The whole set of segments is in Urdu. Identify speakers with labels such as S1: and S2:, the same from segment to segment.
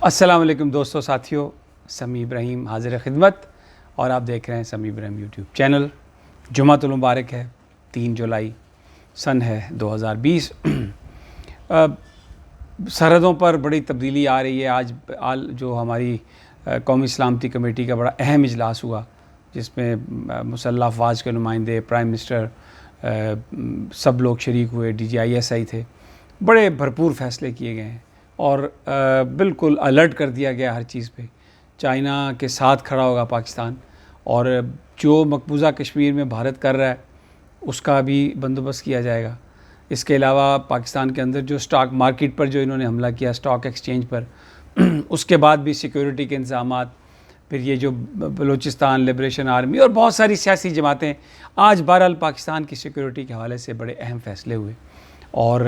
S1: السلام علیکم دوستو ساتھیوں، سمیع ابراہیم حاضر خدمت اور آپ دیکھ رہے ہیں سمیع ابراہیم یوٹیوب چینل۔ جمعۃ المبارک ہے، 3 جولائی سن ہے 2020۔ سرحدوں پر بڑی تبدیلی آ رہی ہے۔ آج جو ہماری قومی سلامتی کمیٹی کا بڑا اہم اجلاس ہوا، جس میں مسلح افواج کے نمائندے، پرائم منسٹر، سب لوگ شریک ہوئے، DGISI تھے۔ بڑے بھرپور فیصلے کیے گئے ہیں اور بالکل الرٹ کر دیا گیا ہر چیز پہ۔ چائنا کے ساتھ کھڑا ہوگا پاکستان، اور جو مقبوضہ کشمیر میں بھارت کر رہا ہے اس کا بھی بندوبست کیا جائے گا۔ اس کے علاوہ پاکستان کے اندر جو سٹاک مارکیٹ پر جو انہوں نے حملہ کیا، سٹاک ایکسچینج پر، اس کے بعد بھی سیکیورٹی کے انتظامات، پھر یہ جو بلوچستان لبریشن آرمی اور بہت ساری سیاسی جماعتیں، آج بہرحال پاکستان کی سیکیورٹی کے حوالے سے بڑے اہم فیصلے ہوئے، اور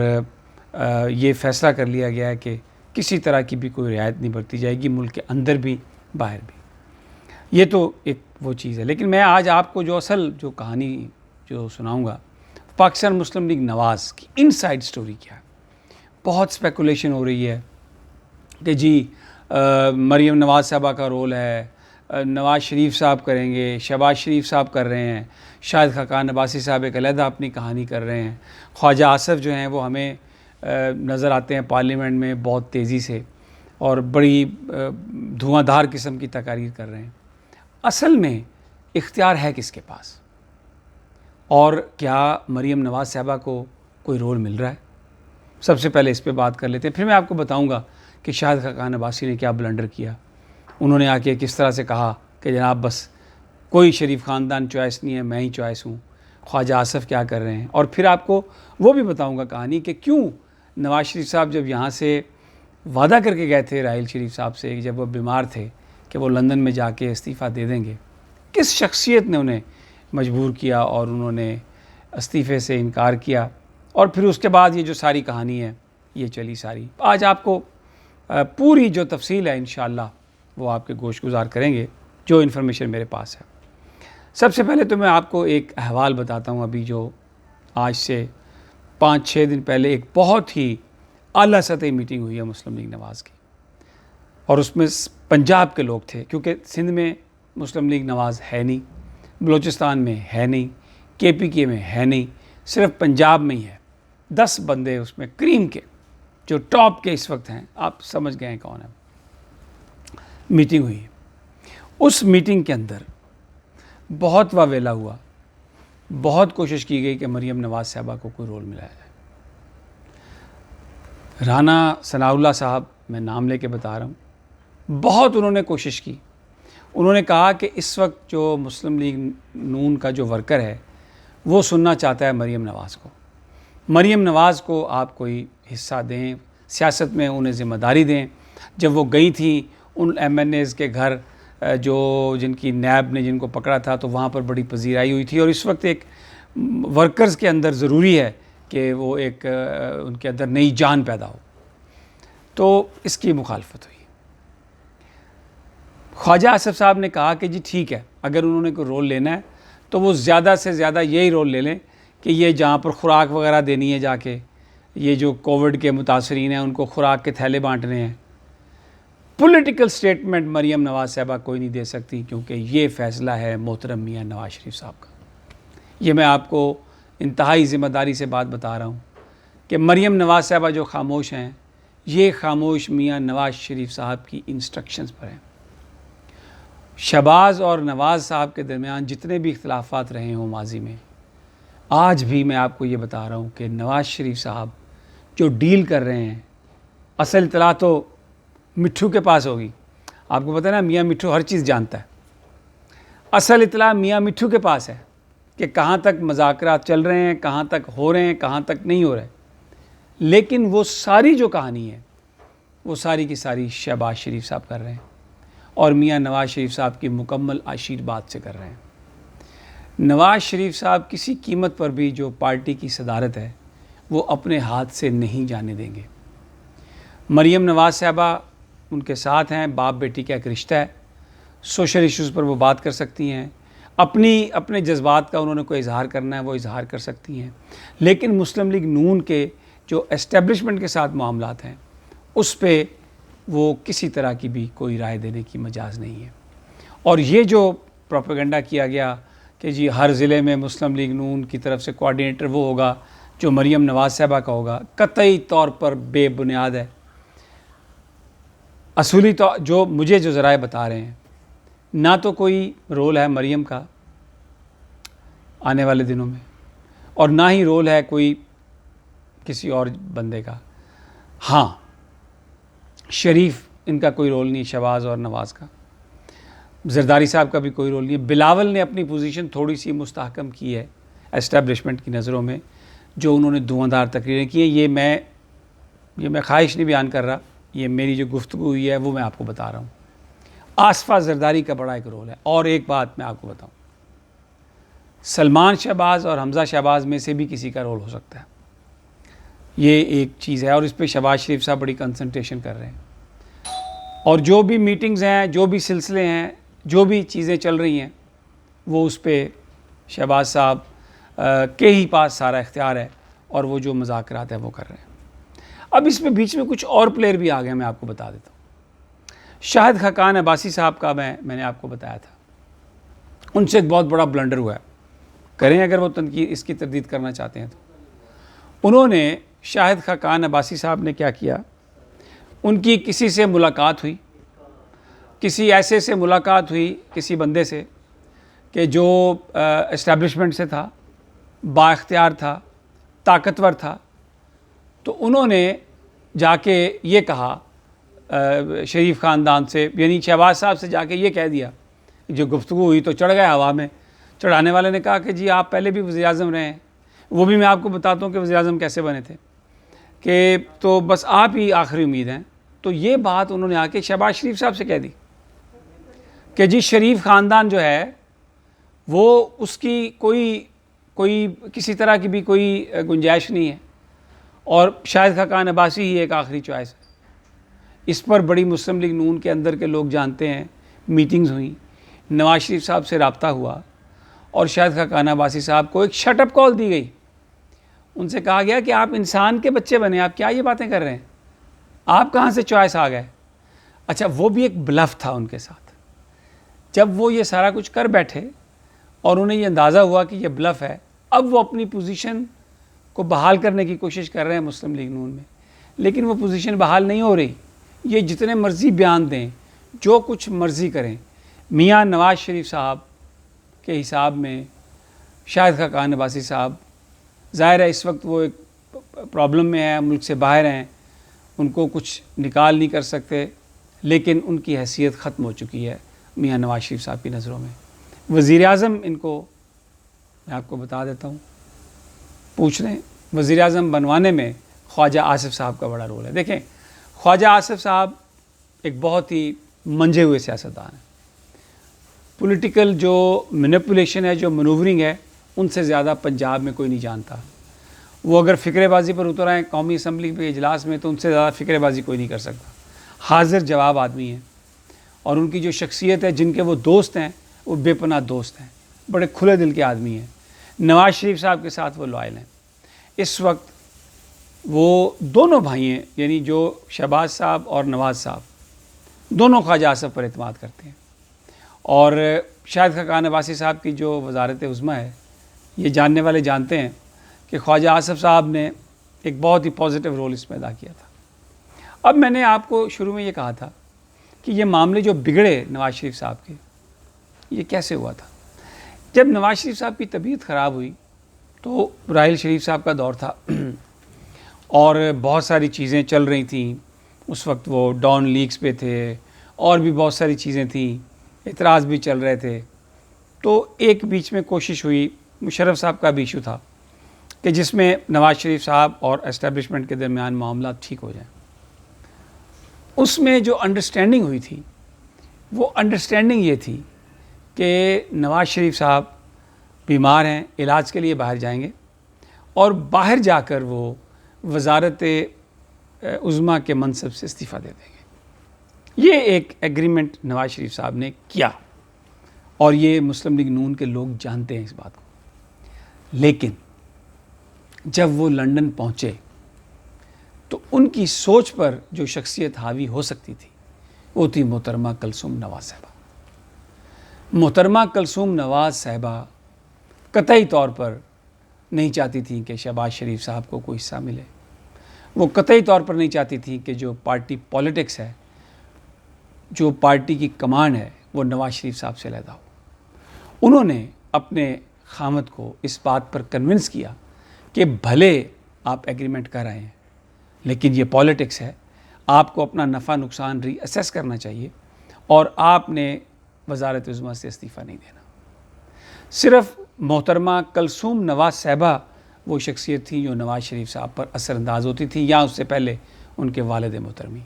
S1: یہ فیصلہ کر لیا گیا ہے کہ کسی طرح کی بھی کوئی رعایت نہیں برتی جائے گی، ملک کے اندر بھی باہر بھی۔ یہ تو ایک وہ چیز ہے، لیکن میں آج آپ کو جو کہانی جو سناؤں گا، پاکستان مسلم لیگ نواز کی انسائیڈ سٹوری کیا ہے۔ بہت اسپیکولیشن ہو رہی ہے کہ جی مریم نواز صاحبہ کا رول ہے، نواز شریف صاحب کریں گے، شہباز شریف صاحب کر رہے ہیں، شاہد خاقان عباسی صاحب ایک علیحدہ اپنی کہانی کر رہے ہیں، خواجہ آصف جو ہیں وہ ہمیں نظر آتے ہیں پارلیمنٹ میں بہت تیزی سے اور بڑی دھواں دھار قسم کی تقاریر کر رہے ہیں۔ اصل میں اختیار ہے کس کے پاس، اور کیا مریم نواز صاحبہ کو کوئی رول مل رہا ہے؟ سب سے پہلے اس پہ بات کر لیتے ہیں، پھر میں آپ کو بتاؤں گا کہ شاہد خاقان عباسی نے کیا بلنڈر کیا۔ انہوں نے آ کے کس طرح سے کہا کہ جناب بس کوئی شریف خاندان چوائس نہیں ہے، میں ہی چوائس ہوں۔ خواجہ آصف کیا کر رہے ہیں، اور پھر آپ کو وہ بھی بتاؤں گا کہانی کہ کیوں نواز شریف صاحب جب یہاں سے وعدہ کر کے گئے تھے راحیل شریف صاحب سے، جب وہ بیمار تھے، کہ وہ لندن میں جا کے استعفیٰ دے دیں گے، کس شخصیت نے انہیں مجبور کیا اور انہوں نے استعفے سے انکار کیا، اور پھر اس کے بعد یہ جو ساری کہانی ہے یہ چلی ساری۔ آج آپ کو پوری جو تفصیل ہے انشاءاللہ وہ آپ کے گوش گزار کریں گے، جو انفارمیشن میرے پاس ہے۔ سب سے پہلے تو میں آپ کو ایک احوال بتاتا ہوں، ابھی جو آج سے 5-6 دن پہلے ایک بہت ہی اعلیٰ سطحی میٹنگ ہوئی ہے مسلم لیگ نواز کی، اور اس میں پنجاب کے لوگ تھے، کیونکہ سندھ میں مسلم لیگ نواز ہے نہیں، بلوچستان میں ہے نہیں، KPK میں ہے نہیں، صرف پنجاب میں ہی ہے۔ 10 بندے اس میں کریم کے جو ٹاپ کے اس وقت ہیں، آپ سمجھ گئے ہیں کون ہے۔ میٹنگ ہوئی، اس میٹنگ کے اندر بہت واویلا ہوا، بہت کوشش کی گئی کہ مریم نواز صاحبہ کو کوئی رول ملایا جائے۔ رانا ثناء اللہ صاحب، میں نام لے کے بتا رہا ہوں، بہت انہوں نے کوشش کی۔ انہوں نے کہا کہ اس وقت جو مسلم لیگ نون کا جو ورکر ہے وہ سننا چاہتا ہے مریم نواز کو۔ مریم نواز کو آپ کوئی حصہ دیں، سیاست میں انہیں ذمہ داری دیں۔ جب وہ گئی تھیں ان MNAs کے گھر، جو جن کی نیب نے جن کو پکڑا تھا، تو وہاں پر بڑی پذیرائی ہوئی تھی، اور اس وقت ایک ورکرز کے اندر ضروری ہے کہ وہ ایک ان کے اندر نئی جان پیدا ہو، تو اس کی مخالفت ہوئی۔ خواجہ آصف صاحب نے کہا کہ جی ٹھیک ہے، اگر انہوں نے کوئی رول لینا ہے تو وہ زیادہ سے زیادہ یہی رول لے لیں کہ یہ جہاں پر خوراک وغیرہ دینی ہے، جا کے یہ جو کووڈ کے متاثرین ہیں ان کو خوراک کے تھیلے بانٹنے ہیں۔ پولیٹیکل سٹیٹمنٹ مریم نواز صاحبہ کوئی نہیں دے سکتی، کیونکہ یہ فیصلہ ہے محترم میاں نواز شریف صاحب کا۔ یہ میں آپ کو انتہائی ذمہ داری سے بات بتا رہا ہوں کہ مریم نواز صاحبہ جو خاموش ہیں، یہ خاموش میاں نواز شریف صاحب کی انسٹرکشنز پر ہیں۔ شہباز اور نواز صاحب کے درمیان جتنے بھی اختلافات رہے ہوں ماضی میں، آج بھی میں آپ کو یہ بتا رہا ہوں کہ نواز شریف صاحب جو ڈیل کر رہے ہیں، اصل اطلاع تو مٹھو کے پاس ہوگی۔ آپ کو پتہ ہے نا، میاں مٹھو ہر چیز جانتا ہے۔ اصل اطلاع میاں مٹھو کے پاس ہے کہ کہاں تک مذاکرات چل رہے ہیں، کہاں تک ہو رہے ہیں، کہاں تک نہیں ہو رہے۔ لیکن وہ ساری جو کہانی ہے وہ ساری کی ساری شہباز شریف صاحب کر رہے ہیں، اور میاں نواز شریف صاحب کی مکمل آشیرواد سے کر رہے ہیں۔ نواز شریف صاحب کسی قیمت پر بھی جو پارٹی کی صدارت ہے وہ اپنے ہاتھ سے نہیں جانے دیں گے۔ مریم نواز صاحبہ ان کے ساتھ ہیں، باپ بیٹی کا ایک رشتہ ہے، سوشل ایشوز پر وہ بات کر سکتی ہیں، اپنے جذبات کا انہوں نے کوئی اظہار کرنا ہے وہ اظہار کر سکتی ہیں، لیکن مسلم لیگ نون کے جو اسٹیبلشمنٹ کے ساتھ معاملات ہیں اس پہ وہ کسی طرح کی بھی کوئی رائے دینے کی مجاز نہیں ہے. اور یہ جو پروپیگنڈا کیا گیا کہ جی ہر ضلع میں مسلم لیگ نون کی طرف سے کوآرڈینیٹر وہ ہوگا جو مریم نواز صاحبہ کا ہوگا، قطعی طور پر بے بنیاد ہے. اصولی طور جو ذرائع بتا رہے ہیں، نہ تو کوئی رول ہے مریم کا آنے والے دنوں میں، اور نہ ہی رول ہے کوئی کسی اور بندے کا. ہاں، شریف ان کا کوئی رول نہیں، شہباز اور نواز کا. زرداری صاحب کا بھی کوئی رول نہیں ہے. بلاول نے اپنی پوزیشن تھوڑی سی مستحکم کی ہے اسٹیبلشمنٹ کی نظروں میں، جو انہوں نے دھواں تقریریں کی ہیں. یہ میں خواہش نہیں بیان کر رہا، یہ میری جو گفتگو ہوئی ہے وہ میں آپ کو بتا رہا ہوں. آصفہ زرداری کا بڑا ایک رول ہے. اور ایک بات میں آپ کو بتاؤں، سلمان شہباز اور حمزہ شہباز میں سے بھی کسی کا رول ہو سکتا ہے. یہ ایک چیز ہے، اور اس پہ شہباز شریف صاحب بڑی کنسنٹریشن کر رہے ہیں. اور جو بھی میٹنگز ہیں، جو بھی سلسلے ہیں، جو بھی چیزیں چل رہی ہیں، وہ اس پہ شہباز صاحب کے ہی پاس سارا اختیار ہے، اور وہ جو مذاکرات ہیں وہ کر رہے ہیں. اب اس میں بیچ میں کچھ اور پلیئر بھی آ گئے، میں آپ کو بتا دیتا ہوں. شاہد خاقان عباسی صاحب کا میں نے آپ کو بتایا تھا، ان سے ایک بہت بڑا بلنڈر ہوا ہے. کریں اگر وہ تنقید اس کی تردید کرنا چاہتے ہیں تو. انہوں نے شاہد خاقان عباسی صاحب نے کیا کیا، ان کی کسی سے ملاقات ہوئی، کسی ایسے سے ملاقات ہوئی کسی بندے سے کہ جو اسٹیبلشمنٹ سے تھا، با اختیار تھا، طاقتور تھا. تو انہوں نے جا کے یہ کہا شریف خاندان سے، یعنی شہباز صاحب سے جا کے یہ کہہ دیا، جو گفتگو ہوئی تو چڑھ گئے ہوا میں. چڑھانے والے نے کہا کہ جی آپ پہلے بھی وزیر اعظم رہے ہیں، وہ بھی میں آپ کو بتاتا ہوں کہ وزیر اعظم کیسے بنے تھے، کہ تو بس آپ ہی آخری امید ہیں. تو یہ بات انہوں نے آ کے شہباز شریف صاحب سے کہہ دی کہ جی شریف خاندان جو ہے وہ اس کی کوئی کسی طرح کی بھی کوئی گنجائش نہیں ہے، اور شاہد خاقان عباسی ہی ایک آخری چوائس ہے. اس پر بڑی مسلم لیگ نون کے اندر کے لوگ جانتے ہیں، میٹنگز ہوئیں، نواز شریف صاحب سے رابطہ ہوا، اور شاہد خاقان عباسی صاحب کو ایک شٹ اپ کال دی گئی. ان سے کہا گیا کہ آپ انسان کے بچے بنے، آپ کیا یہ باتیں کر رہے ہیں، آپ کہاں سے چوائس آ گئے. اچھا، وہ بھی ایک بلف تھا ان کے ساتھ. جب وہ یہ سارا کچھ کر بیٹھے اور انہیں یہ اندازہ ہوا کہ یہ بلف ہے، اب وہ اپنی پوزیشن کو بحال کرنے کی کوشش کر رہے ہیں مسلم لیگ نون میں، لیکن وہ پوزیشن بحال نہیں ہو رہی. یہ جتنے مرضی بیان دیں، جو کچھ مرضی کریں، میاں نواز شریف صاحب کے حساب میں شاہد خاقان عباسی صاحب ظاہر ہے اس وقت وہ ایک پرابلم میں ہیں، ملک سے باہر ہیں، ان کو کچھ نکال نہیں کر سکتے، لیکن ان کی حیثیت ختم ہو چکی ہے میاں نواز شریف صاحب کی نظروں میں. وزیر اعظم ان کو میں آپ کو بتا دیتا ہوں، پوچھ لیں، وزیر اعظم بنوانے میں خواجہ آصف صاحب کا بڑا رول ہے. دیکھیں، خواجہ آصف صاحب ایک بہت ہی منجھے ہوئے سیاستدان ہیں. پولیٹیکل جو مینیپولیشن ہے، جو منورنگ ہے، ان سے زیادہ پنجاب میں کوئی نہیں جانتا. وہ اگر فکرے بازی پر اتر آئیں قومی اسمبلی کے اجلاس میں، تو ان سے زیادہ فکرے بازی کوئی نہیں کر سکتا. حاضر جواب آدمی ہیں، اور ان کی جو شخصیت ہے، جن کے وہ دوست ہیں، وہ بے پناہ دوست ہیں، بڑے کھلے دل کے آدمی ہیں. نواز شریف صاحب کے ساتھ وہ لائل ہیں. اس وقت وہ دونوں بھائی ہیں، یعنی جو شہباز صاحب اور نواز صاحب، دونوں خواجہ آصف پر اعتماد کرتے ہیں. اور شاہد خاقان عباسی صاحب کی جو وزارت عظمیٰ ہے، یہ جاننے والے جانتے ہیں کہ خواجہ آصف صاحب نے ایک بہت ہی پازیٹیو رول اس میں ادا کیا تھا. اب میں نے آپ کو شروع میں یہ کہا تھا کہ یہ معاملے جو بگڑے نواز شریف صاحب کے، یہ کیسے ہوا تھا. جب نواز شریف صاحب کی طبیعت خراب ہوئی تو راحیل شریف صاحب کا دور تھا، اور بہت ساری چیزیں چل رہی تھیں. اس وقت وہ ڈان لیگز پہ تھے، اور بھی بہت ساری چیزیں تھیں، اعتراض بھی چل رہے تھے. تو ایک بیچ میں کوشش ہوئی، مشرف صاحب کا بھی ایشو تھا، کہ جس میں نواز شریف صاحب اور اسٹیبلشمنٹ کے درمیان معاملات ٹھیک ہو جائیں. اس میں جو انڈرسٹینڈنگ ہوئی تھی، وہ انڈرسٹینڈنگ یہ تھی کہ نواز شریف صاحب بیمار ہیں، علاج کے لیے باہر جائیں گے، اور باہر جا کر وہ وزارت عظمیٰ کے منصب سے استعفیٰ دے دیں گے. یہ ایک ایگریمنٹ نواز شریف صاحب نے کیا، اور یہ مسلم لیگ نون کے لوگ جانتے ہیں اس بات کو. لیکن جب وہ لندن پہنچے تو ان کی سوچ پر جو شخصیت حاوی ہو سکتی تھی وہ تھی محترمہ کلثوم نواز صاحبہ۔ محترمہ کلثوم نواز صاحبہ قطعی طور پر نہیں چاہتی تھیں کہ شہباز شریف صاحب کو کوئی حصہ ملے، وہ قطعی طور پر نہیں چاہتی تھیں کہ جو پارٹی پالیٹکس ہے، جو پارٹی کی کمانڈ ہے، وہ نواز شریف صاحب سے علیحدہ ہو۔ انہوں نے اپنے خامد کو اس بات پر کنونس کیا کہ بھلے آپ ایگریمنٹ کر رہے ہیں لیکن یہ پالیٹکس ہے، آپ کو اپنا نفع نقصان ری اسیس کرنا چاہیے اور آپ نے وزارت عظمیٰ سے استعفیٰ نہیں دینا۔ صرف محترمہ کلثوم نواز صاحبہ وہ شخصیت تھی جو نواز شریف صاحب پر اثر انداز ہوتی تھی، یا اس سے پہلے ان کے والد محترمی۔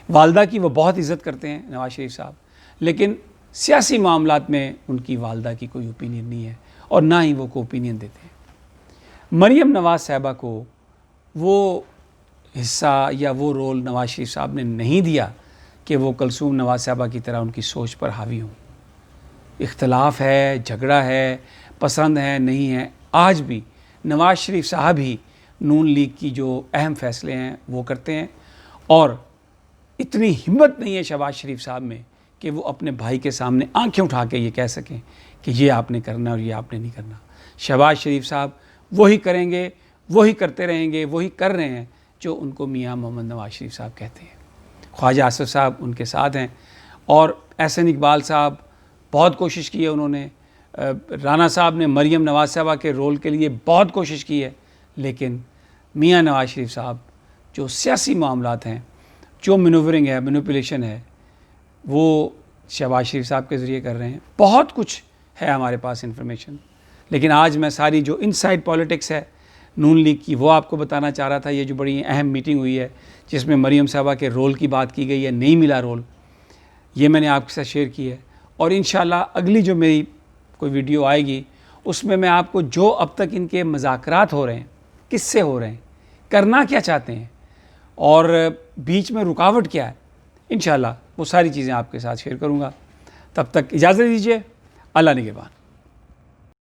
S1: والدہ کی وہ بہت عزت کرتے ہیں نواز شریف صاحب، لیکن سیاسی معاملات میں ان کی والدہ کی کوئی اوپینین نہیں ہے اور نہ ہی وہ کوئی اوپینین دیتے ہیں۔ مریم نواز صاحبہ کو وہ حصہ یا وہ رول نواز شریف صاحب نے نہیں دیا کہ وہ کلثوم نواز صاحبہ کی طرح ان کی سوچ پر حاوی ہوں۔ اختلاف ہے، جھگڑا ہے، پسند ہے، نہیں ہے، آج بھی نواز شریف صاحب ہی نون لیگ کی جو اہم فیصلے ہیں وہ کرتے ہیں، اور اتنی ہمت نہیں ہے شہباز شریف صاحب میں کہ وہ اپنے بھائی کے سامنے آنکھیں اٹھا کے یہ کہہ سکیں کہ یہ آپ نے کرنا اور یہ آپ نے نہیں کرنا۔ شہباز شریف صاحب وہی کریں گے، وہی کرتے رہیں گے، وہی کر رہے ہیں جو ان کو میاں محمد نواز شریف صاحب کہتے ہیں۔ خواجہ آصف صاحب ان کے ساتھ ہیں، اور احسن اقبال صاحب بہت کوشش کی ہے انہوں نے، رانا صاحب نے مریم نواز صاحبہ کے رول کے لیے بہت کوشش کی ہے، لیکن میاں نواز شریف صاحب جو سیاسی معاملات ہیں، جو مینوورنگ ہے، مینوپولیشن ہے، وہ شہباز شریف صاحب کے ذریعے کر رہے ہیں۔ بہت کچھ ہے ہمارے پاس انفارمیشن، لیکن آج میں ساری جو ان سائڈ پالیٹکس ہے نون لیگ کی وہ آپ کو بتانا چاہ رہا تھا۔ یہ جو بڑی اہم میٹنگ ہوئی ہے جس میں مریم صاحبہ کے رول کی بات کی گئی ہے، نہیں ملا رول، یہ میں نے آپ کے ساتھ شیئر کی ہے، اور انشاءاللہ اگلی جو میری کوئی ویڈیو آئے گی اس میں آپ کو جو اب تک ان کے مذاکرات ہو رہے ہیں، کس سے ہو رہے ہیں، کرنا کیا چاہتے ہیں، اور بیچ میں رکاوٹ کیا ہے، انشاءاللہ وہ ساری چیزیں آپ کے ساتھ شیئر کروں گا۔ تب تک اجازت دیجیے، اللہ نگہبان۔